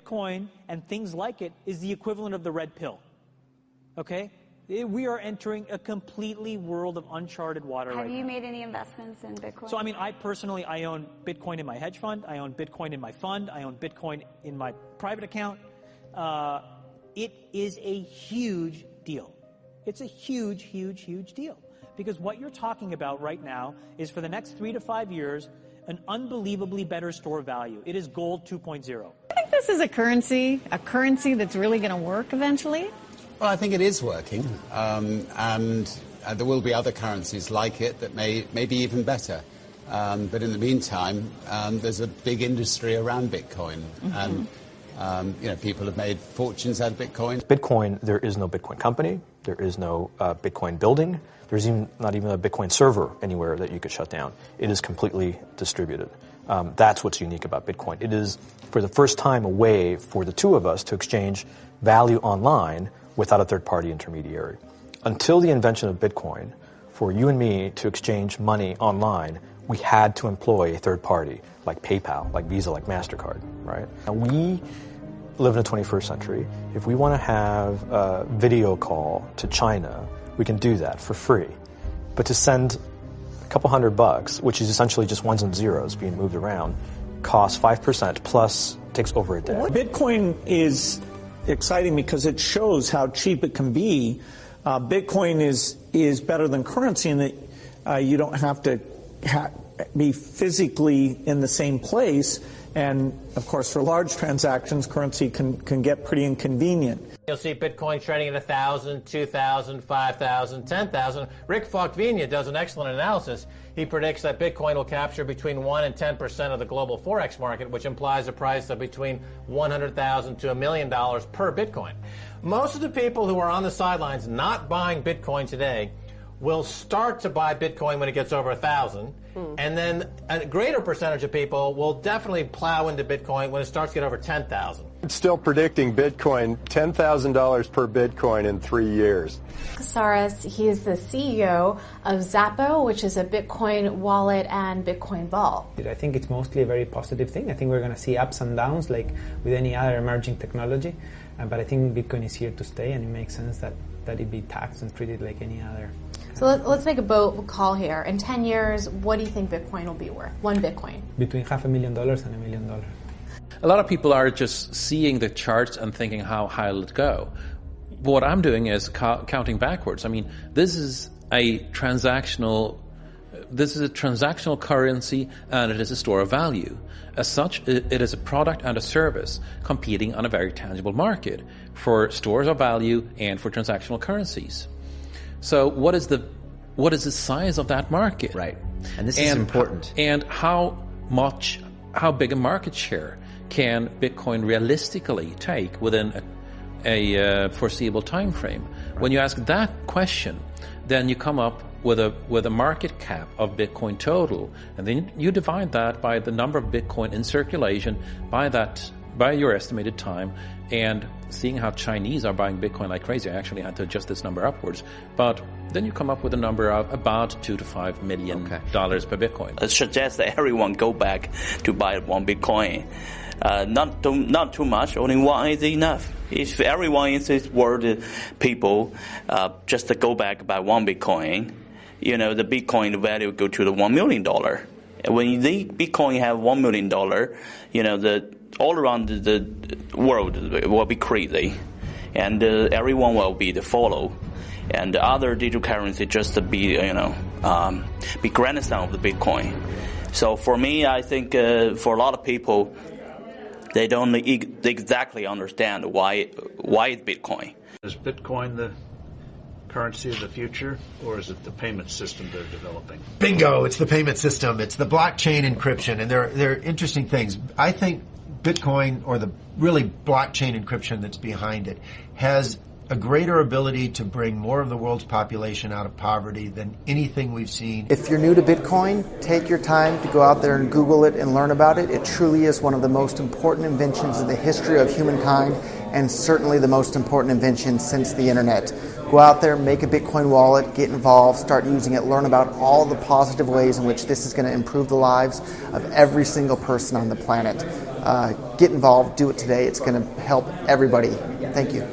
Bitcoin and things like it is the equivalent of the red pill. Okay? We are entering a completely world of uncharted water right now. Have you made any investments in Bitcoin? So, I mean, I own Bitcoin in my hedge fund. I own Bitcoin in my fund. I own Bitcoin in my private account. It is a huge deal. It's a huge, huge, huge deal. Because what you're talking about right now is for the next 3 to 5 years, an unbelievably better store value. It is gold 2.0. I think this is a currency that's really going to work eventually. Well, I think it is working, and there will be other currencies like it that may be even better. But in the meantime, there's a big industry around Bitcoin, and people have made fortunes out of Bitcoin. Bitcoin, there is no Bitcoin company, there is no Bitcoin building, there's not even a Bitcoin server anywhere that you could shut down. It is completely distributed. That's what's unique about Bitcoin. It is, for the first time, a way for the two of us to exchange value online without a third-party intermediary. Until the invention of Bitcoin, for you and me to exchange money online, we had to employ a third party, like PayPal, like Visa, like MasterCard, right? Now we live in the 21st century. If we want to have a video call to China, we can do that for free. But to send a couple $100, which is essentially just ones and zeros being moved around, costs 5% plus takes over a day. Bitcoin is exciting because it shows how cheap it can be. Bitcoin is better than currency in that you don't have to be physically in the same place. And, of course, for large transactions, currency can get pretty inconvenient. You'll see Bitcoin trading at 1,000, 2,000, 5,000, 10,000. Rick Falkvinia does an excellent analysis. He predicts that Bitcoin will capture between 1 and 10% of the global Forex market, which implies a price of between $100,000 to $1 million per Bitcoin. Most of the people who are on the sidelines not buying Bitcoin today will start to buy Bitcoin when it gets over 1,000, and then a greater percentage of people will definitely plow into Bitcoin when it starts to get over 10,000. I'm still predicting Bitcoin, $10,000 per Bitcoin in 3 years. Casares, he is the CEO of Xapo, which is a Bitcoin wallet and Bitcoin vault. I think it's mostly a very positive thing. I think we're going to see ups and downs like with any other emerging technology, but I think Bitcoin is here to stay, and it makes sense that it be taxed and treated like any other. So let's make a bold call here. In 10 years, what do you think Bitcoin will be worth? One Bitcoin? Between $500,000 and $1 million. A lot of people are just seeing the charts and thinking, how high will it go? But what I'm doing is counting backwards. I mean, this is a transactional currency, and it is a store of value. As such, it is a product and a service competing on a very tangible market for stores of value and for transactional currencies. So what is the size of that market? Right. And this is important. And how big a market share can Bitcoin realistically take within a foreseeable time frame? Right. When you ask that question, then you come up with a market cap of Bitcoin total, and then you divide that by the number of Bitcoin in circulation by your estimated time, and seeing how Chinese are buying Bitcoin like crazy. I actually had to adjust this number upwards, but then you come up with a number of about $2 to $5 million per Bitcoin. It suggests that everyone go back to buy one Bitcoin. Not too much, only one is enough. If everyone in this world, people, just to go back buy one Bitcoin, the Bitcoin value go to the $1 million. When the Bitcoin have $1 million, all around the world will be crazy, and everyone will be the follow, and the other digital currency just to be grandson of the Bitcoin. So for me, I think for a lot of people, they don't exactly understand why it's Bitcoin. Is Bitcoin the currency of the future, or is it the payment system they're developing? Bingo! It's the payment system. It's the blockchain encryption, and they're interesting things. I think Bitcoin, or the really blockchain encryption that's behind it, has a greater ability to bring more of the world's population out of poverty than anything we've seen. If you're new to Bitcoin, take your time to go out there and Google it and learn about it. It truly is one of the most important inventions in the history of humankind, and certainly the most important invention since the internet. Go out there, make a Bitcoin wallet, get involved, start using it, learn about all the positive ways in which this is going to improve the lives of every single person on the planet. get involved, do it today. It's going to help everybody. Thank you.